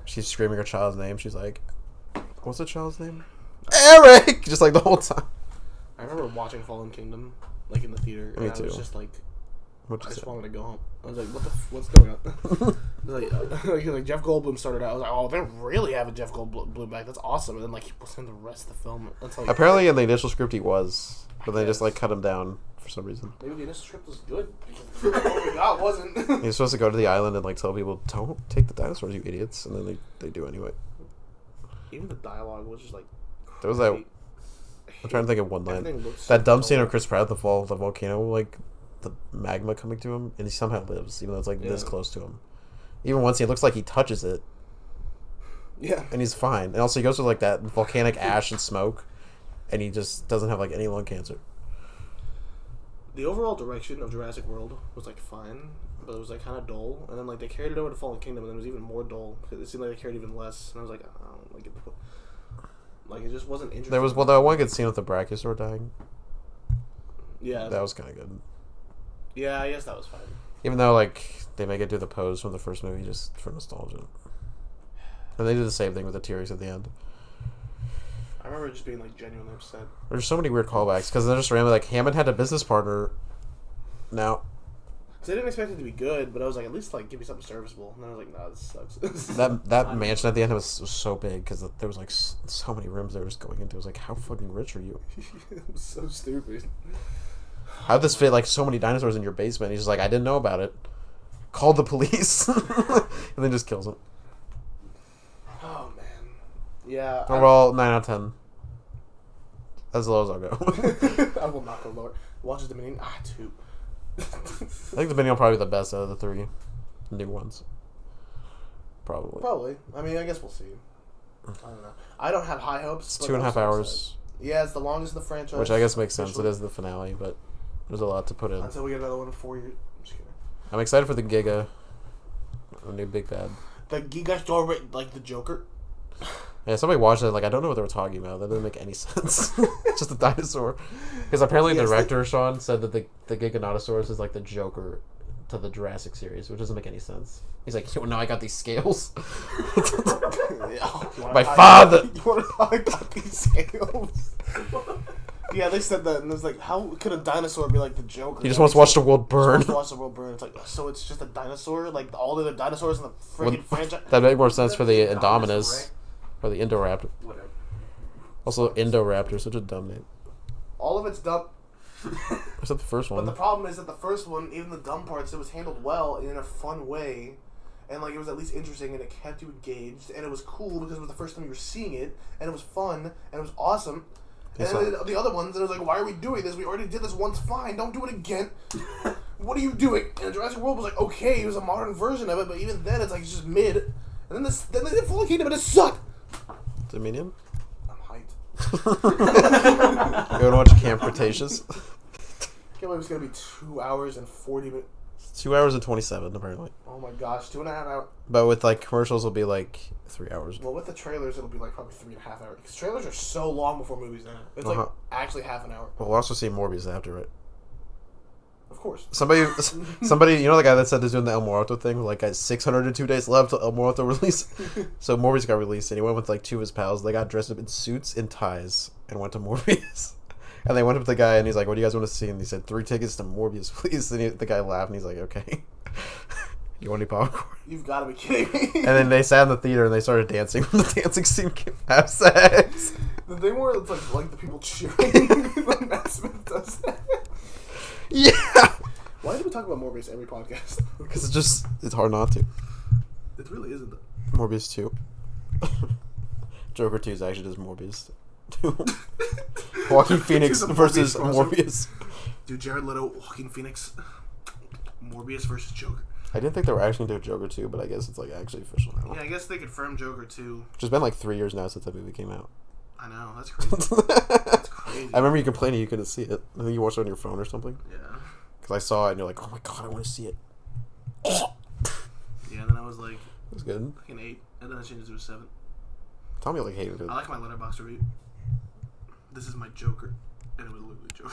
She's screaming her child's name. She's like, what's the child's name? Eric! Just like the whole time. I remember watching Fallen Kingdom like in the theater. Me And too. I was just like, I What'd you just say? wanted to go home. I was like, what's going on? like Jeff Goldblum started out. I was like, oh, they really have a Jeff Goldblum back. That's awesome. And then like he was in the rest of the film. That's like, Apparently in the initial script he was. But they just Yes. like cut him down for some reason. maybe the initial script was good. Because what we got wasn't. He was supposed to go to the island and like tell people, don't take the dinosaurs, you idiots. And then they do anyway. Even the dialogue was just like. There was that. crazy. I'm trying to think of one line. Everything looks That dumb so scene dull. of Chris Pratt at the fall of the volcano, like the magma coming to him, and he somehow lives, even though it's like this Yeah. close to him. Even once he looks like he touches it, Yeah. and he's fine. And also he goes through like that volcanic ash and smoke, and he just doesn't have like any lung cancer. The overall direction of Jurassic World was like fine, but it was like kind of dull. And then like they carried it over to Fallen Kingdom, and then it was even more dull. It seemed like they cared even less. And I was like, I don't like it. Like it just wasn't interesting. There was that one good scene with the Brachiosaur dying. Yeah. That was kind of good. Yeah, I guess that was fine. Even though like they make it do the pose from the first movie just for nostalgia, and they do the same thing with the T-Rex at the end. I remember just being like genuinely upset. There's so many weird callbacks because they're just randomly like Hammond had a business partner. Now. Cause I didn't expect it to be good, but I was like, at least like give me something serviceable. And then I was like, nah, this sucks. That mansion at the end was so big because there was like so many rooms they were just going into. I was like, how fucking rich are you? It was so stupid. How'd this fit like so many dinosaurs in your basement? He's just like, I didn't know about it. Called the police. And then just kills him. Oh man. Yeah. Overall, 9 out of 10. As low as I'll go. I will not go lower. Watches the Dominion. 2. I think the Dominion will probably be the best out of the 3 new ones. Probably. Probably. I mean, I guess we'll see. I don't know. I don't have high hopes. It's 2.5 hours. Yeah, it's the longest in the franchise. Which I guess makes sense. It is the finale, but there's a lot to put in. Until we get another one in 4 years. I'm just kidding. I'm excited for the Giga. A new big bad. The Giga Store, like the Joker. Yeah, somebody watched it. Like, I don't know what they were talking about. That doesn't make any sense. It's just a dinosaur. Because apparently the director Sean said that the Giganotosaurus is like the Joker to the Jurassic series, which doesn't make any sense. He's like, yo, now I got these scales. My father. You want to know how I got these scales? Yeah, they said that, and it was like, how could a dinosaur be like the Joker? He just wants to watch the world burn. He just wants to watch the world burn. It's like, so it's just a dinosaur? Like all the other dinosaurs in the freaking franchise? That makes more sense for the Indominus. Or the Indoraptor. Whatever. Also, Indoraptor, such a dumb name. All of it's dumb. Except the first one. But the problem is that the first one, even the dumb parts, it was handled well and in a fun way. And like it was at least interesting and it kept you engaged. And it was cool because it was the first time you were seeing it. And it was fun. And it was awesome. And then the other ones, it was like, why are we doing this? We already did this once, fine. Don't do it again. What are you doing? And Jurassic World was like, okay, it was a modern version of it. But even then, it's like, it's just mid. And then they did Fallen Kingdom and it sucked. Dominion? I'm hyped. You going to watch Camp Cretaceous? Can't believe it's going to be 2 hours and 40 minutes. 2 hours and 27, apparently. Oh my gosh, 2.5 hours. But with, like, commercials, it'll be, like, 3 hours. Well, with the trailers, it'll be like probably 3.5 hours. Because trailers are so long before movies end. It's like actually half an hour. Well, we'll also see Morbius after it. Of course. Somebody, you know the guy that said he's doing the El Muerto thing? Like, guys, 602 days left till El Muerto release. So Morbius got released, and he went with, like, two of his pals. They got dressed up in suits and ties and went to Morbius. And they went up to the guy, and he's like, what do you guys want to see? And he said, 3 tickets to Morbius, please. And the guy laughed, and he's like, okay. You want any popcorn? You've got to be kidding me. And then they sat in the theater, and they started dancing when the dancing scene came. Have sex. The thing where it's like the people cheering when Matt Smith does that. Yeah. Why do we talk about Morbius every podcast? Because it's hard not to. It really isn't, though. Morbius 2. Joker 2 is actually just Morbius 2. Joaquin Phoenix versus Morbius. Dude, Jared Leto, Joaquin Phoenix, Morbius versus Joker. I didn't think they were actually going to do Joker 2, but I guess it's like actually official now. Yeah, I guess they confirmed Joker 2. Which has been like 3 years now since that movie came out. I know, that's crazy. That's crazy. I remember you complaining you couldn't see it. I think you watched it on your phone or something. Yeah. Because I saw it and you're like, oh my god, I want to see it. Yeah, and then I was like, It was good. like an 8, and then I changed it to a 7. Tommy like hated it. I like my letterbox review. This is my Joker. And it was literally Joker.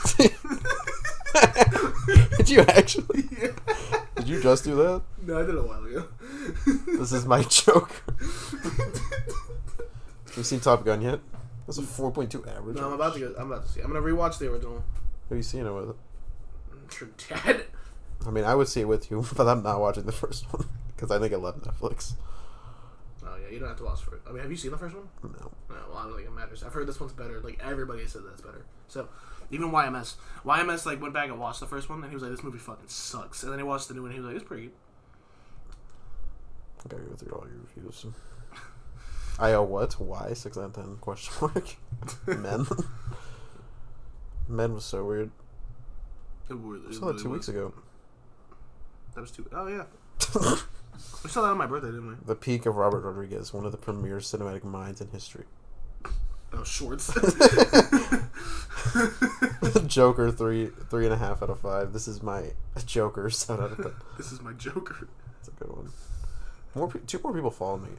Did you actually? Yeah. Did you just do that? No, I did it a while ago. This is my Joker. Have you seen Top Gun yet? That's a 4.2 average. No, I'm about to see. I'm gonna rewatch the original. Who you seen it with? Your dad. I mean, I would see it with you, but I'm not watching the first one because I think it left Netflix. Oh yeah, you don't have to watch for it. I mean, have you seen the first one? No. No, well, I don't think it matters. I've heard this one's better. Like everybody said that's better. So even YMS like went back and watched the first one, and he was like, "This movie fucking sucks." And then he watched the new one, and he was like, "It's pretty good." I gotta go through all your reviews. I owe what? Why? 6 out of 10? Question mark. Men. Men was so weird. I saw that 2 weeks ago. That was 2. Oh yeah. We saw that on my birthday, didn't we? The peak of Robert Rodriguez, one of the premier cinematic minds in history. Oh, shorts. Joker 3.5 out of 5. This is my Joker 7 out of 10. This is my Joker. That's a good one. Two more people follow me.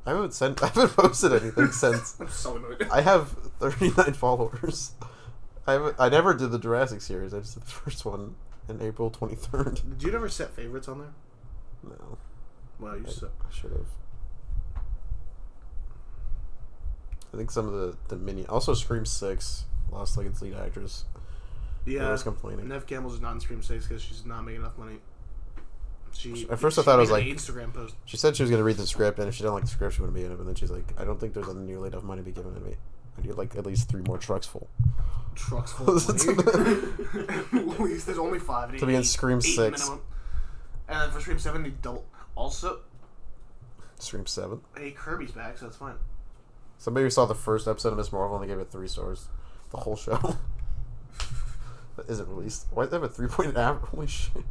I haven't posted anything since. I'm so annoyed. I have 39 followers. I never did the Jurassic series. I just did the first one in April 23rd. Did you ever set favorites on there? No. Well, you should. I should have. I think some of the mini. Also, Scream 6 lost like its lead actress. Yeah. I was complaining. Nev Campbell's not in Scream 6 because she's not making enough money. At first I thought it was like an Instagram post. She said she was going to read the script, and if she didn't like the script, she wouldn't be in it. But then she's like, I don't think there's nearly enough money to be given to me. I need like at least 3 more trucks full. Trucks full of money? At least there's only 5. To be in Scream 6. Minimum. And then for Scream 7, you double. Also, Scream 7. Hey, Kirby's back, so that's fine. Somebody who saw the first episode of Miss Marvel and they gave it 3 stars. The whole show. That isn't released. Why did they have a 3.5? Holy shit.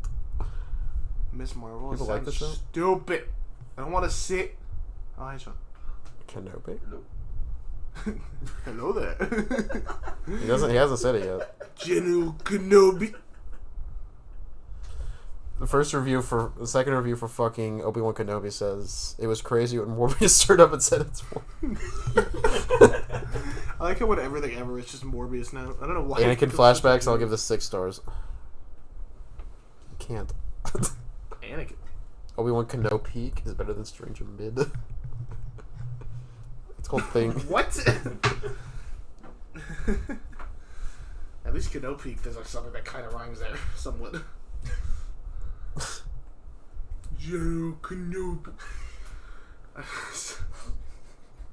Miss Marvel. People like the show? Stupid. I don't want to sit. Oh, hi, Sean. Kenobi? Hello there. He hasn't said it yet. General Kenobi. The second review for fucking Obi-Wan Kenobi says it was crazy when Morbius turned up and said it's for. I like how everything ever is just Morbius now. I don't know why. Anakin flashbacks. I'll give this 6 stars. Can't. Anakin. Obi-Wan Kenobi peak is better than Stranger Mid. It's called Thing. What? At least Kenobi, there's like something that kind of rhymes there, somewhat. Joe Kenobi.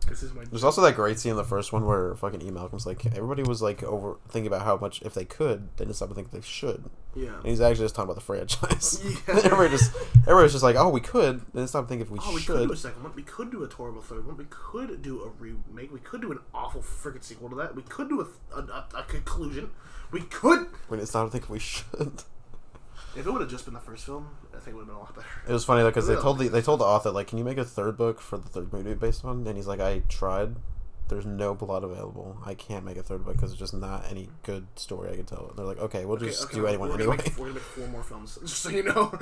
This is my. There's also that great scene in the first one where fucking E. Malcolm's like, everybody was like over thinking about how much if they could, they just stopped thinking they should. Yeah. And he's actually just talking about the franchise. Yeah. Everybody's just like, oh, we could. Then stop thinking if we should. We could do a second one. We could do a horrible third one. We could do a remake. We could do an awful freaking sequel to that. We could do a conclusion. We could. We didn't stop thinking we should. If it would have just been the first film, I think it would have been a lot better. It was funny though because they told the author like, can you make a third book for the third movie based on? And he's like, I tried. There's no plot available. I can't make a third book because there's just not any good story I can tell. And they're like, okay, we'll just do anyone anyway. We're gonna make 4 more films, just so you know.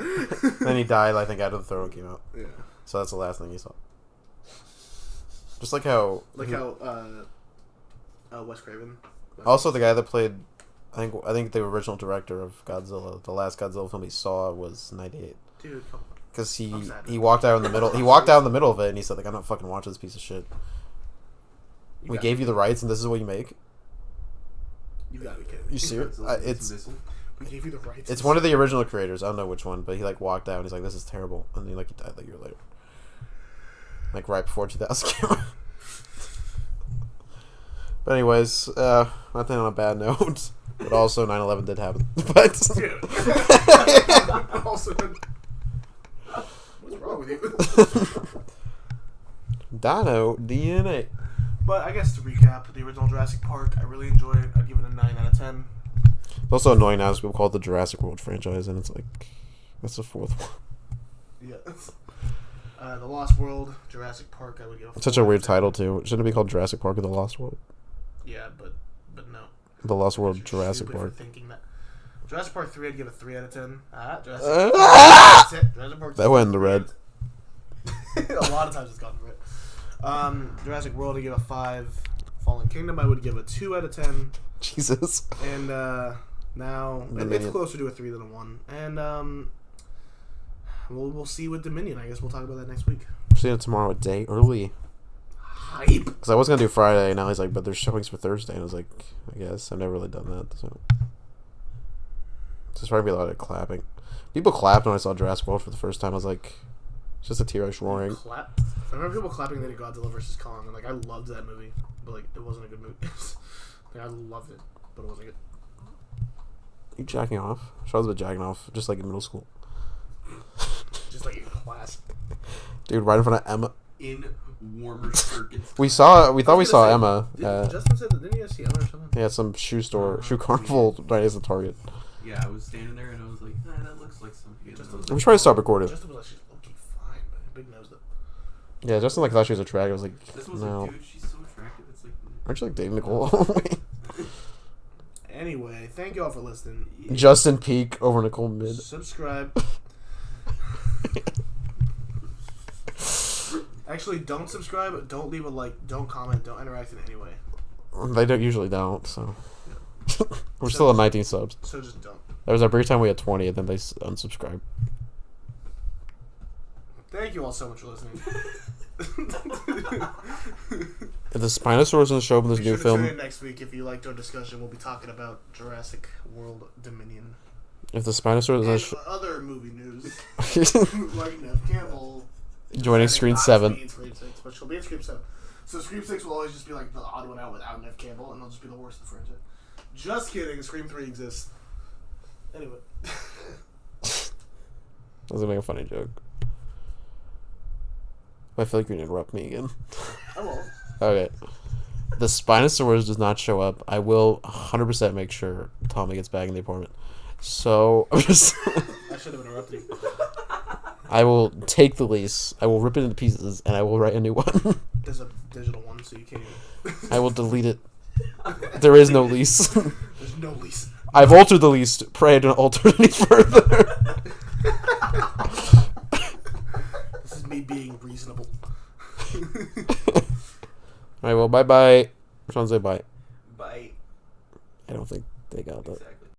Then he died, I think, after the third one came out. Yeah. So that's the last thing he saw. Just like how... Wes Craven. Also, the guy that played... I think the original director of Godzilla, the last Godzilla film he saw was 98. Dude, come on. Because he walked out in the middle. He walked out in the middle of it, and he said, like, I'm not fucking watching this piece of shit. We gave you the rights, and this is what you make. You gotta be kidding. You serious? We gave you the rights. It's one of the original creators. I don't know which one, but he like walked out, and he's like, "This is terrible," and he died like a year later, like right before 2000 came out. But anyways, nothing on a bad note. But also, 9/11 did happen. But also, what's wrong with you? Dino DNA. But I guess to recap, the original Jurassic Park, I really enjoyed it. I'd give it a 9 out of 10. It's also annoying now, as people call it the Jurassic World franchise, and it's like, that's the 4th one. Yeah. The Lost World, Jurassic Park, I would give a 4. It's such a weird title, too. Shouldn't it be called Jurassic Park or the Lost World? Yeah, but no. The Lost World Jurassic Park. Thinking that. Jurassic Park 3, I'd give a 3 out of 10. Jurassic Park That went in the red. A lot of times it's gotten red. Jurassic World, I give a 5. Fallen Kingdom, I would give a 2 out of 10. Jesus. And now it's closer to a 3 than a 1. And we'll see with Dominion. I guess we'll talk about that next week. I'm seeing it tomorrow a day early. Hype. Because I was gonna do Friday, and now he's like, but there's showings for Thursday, and I was like, I guess I've never really done that. So there's probably a lot of clapping. People clapped when I saw Jurassic World for the first time. I was like, it's just a T-Rex roaring. Clap. I remember people clapping that Godzilla vs. Kong, and like I loved that movie, but like it wasn't a good movie. Like, I loved it, but it wasn't good. You jacking off? Charles been jacking off just like in middle school. Just like in class. Dude, right in front of Emma. In warmer circuits. We thought we saw Emma. Justin said that, didn't you guys see Emma or something? Yeah, some shoe carnival right as the Target. Yeah, I was standing there and I was like, that looks like something. We should probably stop recording. Justin was like, she's looking fine, but big nose though. Yeah, Justin like thought she was attractive. I was like, this was no. like, dude, she's so attractive. It's like, aren't you like dating Nicole? Anyway, thank you all for listening. Justin Peak over Nicole Mid. Subscribe. Actually, don't subscribe. Don't leave a like. Don't comment. Don't interact in any way. They usually don't. So we're still at 19 subs. So just don't. There was a brief time we had 20, and then they unsubscribed. Thank you all so much for listening. If the Spinosaurus doesn't show up in this new film, tune in next week if you liked our discussion. We'll be talking about Jurassic World Dominion. if the Spinosaurus doesn't and other movie news, like Nev Campbell joining Screen 7. In Scream 6, but she'll be in Scream 7. So Scream 6 will always just be like the odd one out without Nev Campbell, and they'll just be the worst of the franchise. Just kidding. Scream 3 exists. Anyway. I was gonna make a funny joke. I feel like you're gonna interrupt me again. I won't. Okay. The Spinosaurus does not show up. I will 100% make sure Tommy gets back in the apartment. So, I'm just... I should have interrupted you. I will take the lease, I will rip it into pieces, and I will write a new one. There's a digital one, so you can't even... I will delete it. There is no lease. There's no lease. I've altered the lease. Pray I don't alter it any further. being reasonable. All right, well, bye-bye. Sean, say bye. Bye. I don't think they got that. Exactly.